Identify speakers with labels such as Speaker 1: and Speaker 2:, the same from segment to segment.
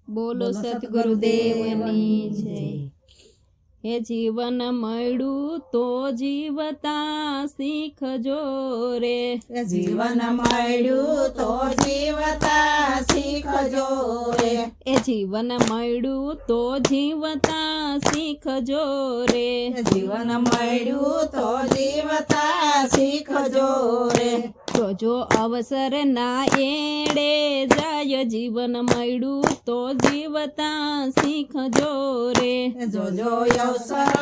Speaker 1: બોલો સદગુરુદેવની જય। હે જીવન મળ્યું તો જીવતા શીખજો રે,
Speaker 2: જીવન મળ્યું તો જીવતા શીખજો રે,
Speaker 1: એ જીવન મળ્યું તો જીવતા શીખજો રે,
Speaker 2: જીવન મળ્યું તો જીવતા શીખજો રે,
Speaker 1: જોજો અવસર ના એડે જાય, જીવન મળ્યું તો જીવતા શીખજો રે,
Speaker 2: જોજો અવસર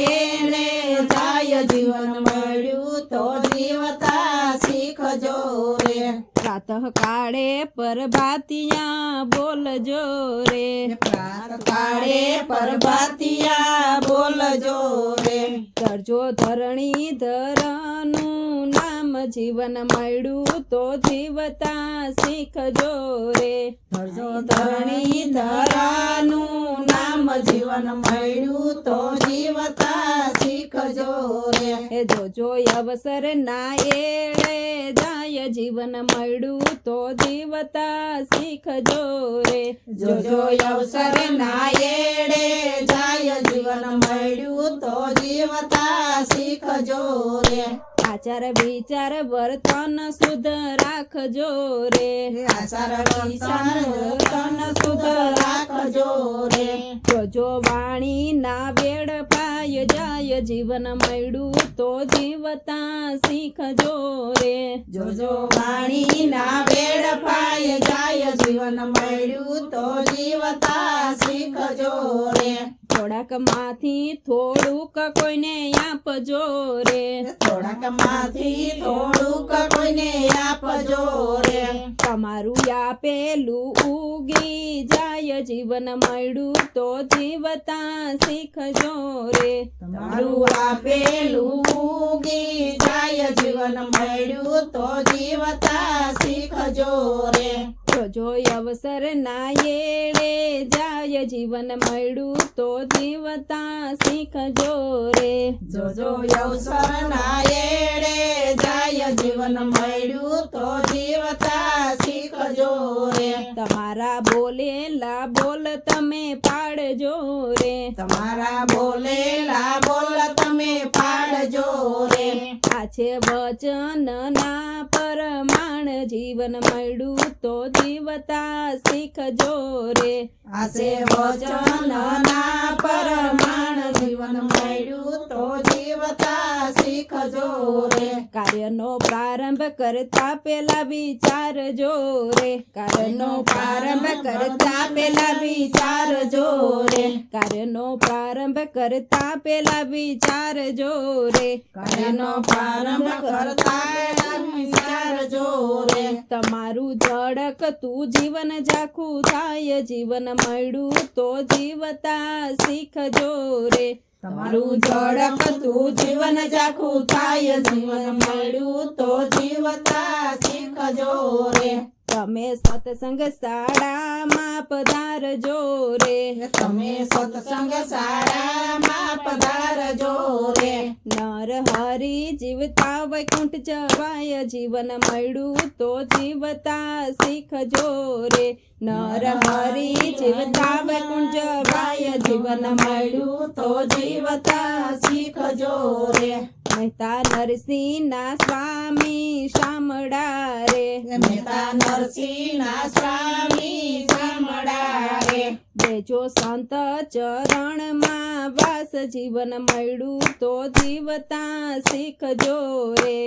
Speaker 2: એને જાય, જીવન મળ્યું તો જીવતા શીખજો રે,
Speaker 1: પ્રાતઃ કાળે પરભાતિયા બોલજો રે,
Speaker 2: પ્રાત કાળે પરભાતિયા બોલજો રે,
Speaker 1: કરજો ધરણી ધરનું નામ, જીવન મળ્યું તો જીવતા શીખજો રે,
Speaker 2: ધરજો ધરણી ધરાનું નામ, જીવન મળ્યું તો જીવતા શીખજો રે,
Speaker 1: એ જોજો અવસર ના એળે જાય, જીવન મળ્યું તો જીવતા શીખજો રે,
Speaker 2: જોજો અવસર ના એડે જાય, જીવન મળ્યું તો જીવતા શીખજો રે,
Speaker 1: આચાર વિચાર વર્તન શુદ્ધ રાખજો રે,
Speaker 2: આચાર વિચાર વર્તન શુદ્ધ રાખજો રે,
Speaker 1: જોજો વાણી ના વેડ પાય જાય, જીવન મળ્યું તો જીવતા શીખજો રે,
Speaker 2: જોજો વાણી ના વેડ પાય જાય, જીવન મળ્યું તો જીવતા શીખજો રે,
Speaker 1: થોડાક માંથી થોડુંક કોઈને આપજો રે,
Speaker 2: થોડાક માંથી થોડુંક કોઈને આપજો રે,
Speaker 1: તમારું આપેલું ઉગી જાય, જીવન મળ્યું તો જીવતા શીખજો રે,
Speaker 2: તમારું આપેલું ઉગી જાય, જીવન મળ્યું તો જીવતા શીખજો રે,
Speaker 1: જોજો અવસર ના એડે જાય, જીવન મળ્યું તો જીવતા શીખજો રે,
Speaker 2: જોજો અવસર ના એડે જાય, જીવન મળ્યું તો જીવતા શીખજો રે,
Speaker 1: તમારા બોલેલા બોલ તમે પાડજો રે,
Speaker 2: તમારા બોલેલા બોલ તમે પાડજો રે,
Speaker 1: આ છે વચન ના પરમાણ, જીવન મળ્યું તો જીવતા શીખજો રે,
Speaker 2: આસે વચન ના પરમાણ, જીવન મળ્યું તો જીવતા શીખજો રે,
Speaker 1: કાર્યનો પ્રારંભ કરતા પેલા વિચારજો રે, કાર્યનો પ્રારંભ કરતા પેલા વિચારજો રે, કાર્યનો પ્રારંભ કરતા પેલા વિચારજો રે,
Speaker 2: કાર્યનો પ્રારંભ કરતા વિચારજો રે,
Speaker 1: તમારું ધડકતું જીવન ઝાખું થાય, જીવન મળ્યું તો જીવતા શીખજો રે,
Speaker 2: તમારું ઝડપતું જીવન ઝાખું થાય, જીવન મળ્યું તો જીવતા શીખજો રે,
Speaker 1: તમે સત્સંગ શાળામાં પધારજો રે,
Speaker 2: તમે સત્સંગ શાળામાં પધારજો રે,
Speaker 1: નર હરી જીવતા વૈકુંઠ જવાય, જીવન મળ્યું તો જીવતા શીખજો રે, નર હરી જીવતા વૈકુંઠ જવાય, જીવન મળ્યું
Speaker 2: તો જીવતા શીખજો રે,
Speaker 1: મહેતા નરસિંહ ના સ્વામી શામળા રે,
Speaker 2: મહેતા નરસિંહ ના સ્વામી શામળા રે,
Speaker 1: બેજો સંત ચરણમાં વાસ, જીવન મળ્યું તો જીવતા શીખજો રે,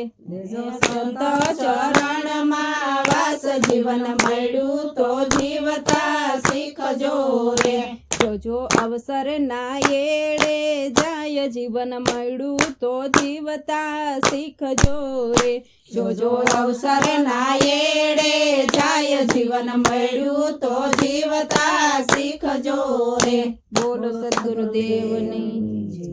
Speaker 2: સંત ચરણમાં વાસ, જીવન મળ્યું તો જીવતા શીખજો રે,
Speaker 1: જોજો અવસર ના એડે જાય, જીવન મળ્યું તો જીવતા શીખજો રે,
Speaker 2: જોજો અવસર ના એડે જાય, જીવન મળ્યું તો જીવતા શીખજો રે,
Speaker 1: બોલો સદગુરુદેવની જય।